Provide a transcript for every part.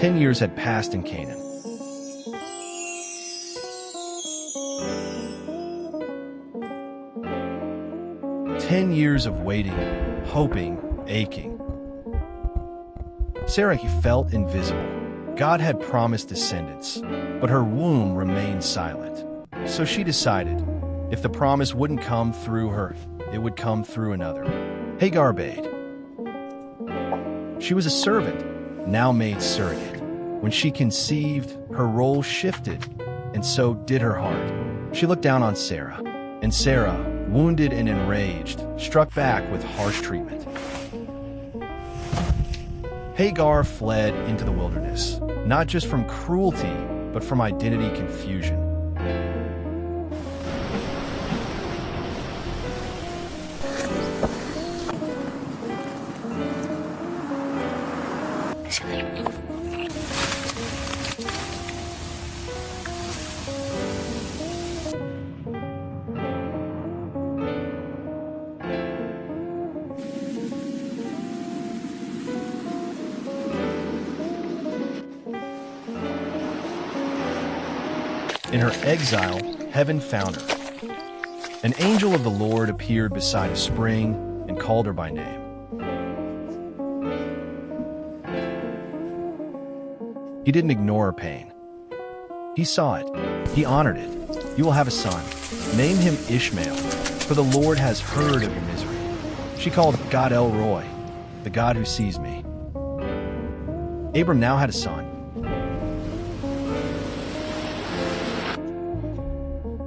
10 years had passed in Canaan. Ten years of waiting, hoping, aching. Sarai felt invisible. God had promised descendants, but her womb remained silent. So she decided, if the promise wouldn't come through her, it would come through another. Hagar obeyed. She was a servant, now made surrogate. When she conceived, her role shifted, and so did her heart. She looked down on Sarah, and Sarah, wounded and enraged, struck back with harsh treatment. Hagar fled into the wilderness, not just from cruelty, but from identity confusion. In her exile, heaven found her. An angel of the Lord appeared beside a spring and called her by name. He didn't ignore her pain. He saw it. He honored it. You will have a son. Name him Ishmael, for the Lord has heard of your misery. She called God El Roy, the God who sees me. Abram now had a son.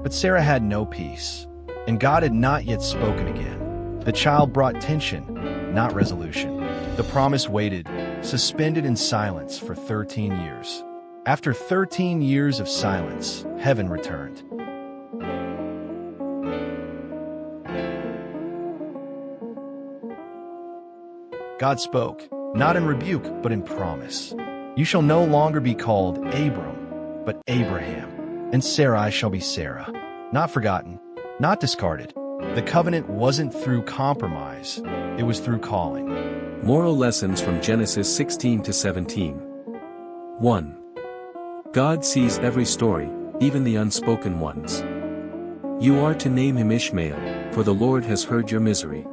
But Sarah had no peace, and God had not yet spoken again. The child brought tension, not resolution. The promise waited, suspended in silence for 13 years. After 13 years of silence, heaven returned. God spoke, not in rebuke, but in promise. You shall no longer be called Abram, but Abraham. And Sarai shall be Sarah, not forgotten, not discarded. The covenant wasn't through compromise, it was through calling. Moral lessons from Genesis 16 to 17. 1. God sees every story, even the unspoken ones. You are to name him Ishmael, for the Lord has heard your misery.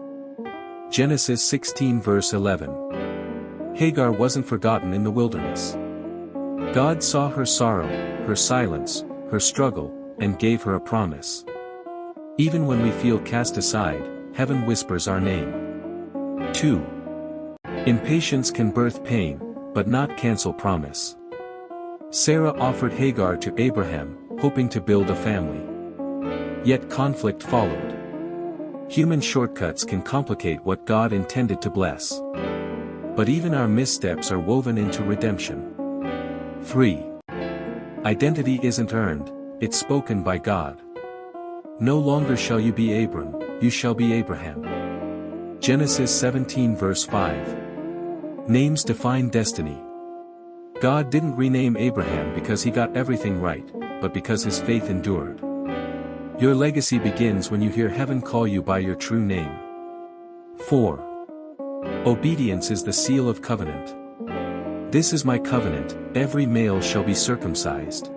Genesis 16 verse 11. Hagar wasn't forgotten in the wilderness. God saw her sorrow, her silence, her struggle, and gave her a promise. Even when we feel cast aside, heaven whispers our name. 2. Impatience can birth pain, but not cancel promise. Sarah offered Hagar to Abraham, hoping to build a family. Yet conflict followed. Human shortcuts can complicate what God intended to bless. But even our missteps are woven into redemption. 3. Identity isn't earned, it's spoken by God. No longer shall you be Abram, you shall be Abraham. Genesis 17 verse 5. Names define destiny. God didn't rename Abraham because he got everything right, but because his faith endured. Your legacy begins when you hear heaven call you by your true name. 4. Obedience is the seal of covenant. This is my covenant, every male shall be circumcised.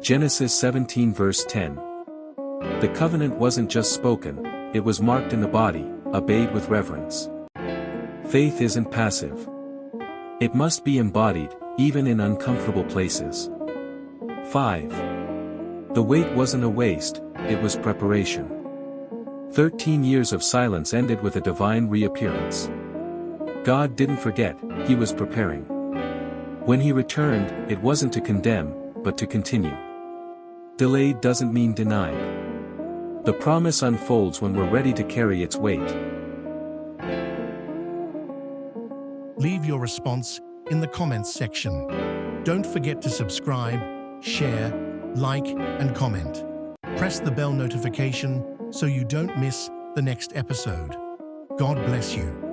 Genesis 17 verse 10. The covenant wasn't just spoken, it was marked in the body, obeyed with reverence. Faith isn't passive. It must be embodied, even in uncomfortable places. 5. The wait wasn't a waste, it was preparation. 13 years of silence ended with a divine reappearance. God didn't forget, he was preparing. When he returned, it wasn't to condemn, but to continue. Delayed doesn't mean denied. The promise unfolds when we're ready to carry its weight. Leave your response in the comments section. Don't forget to subscribe, share, like, and comment. Press the bell notification so you don't miss the next episode. God bless you.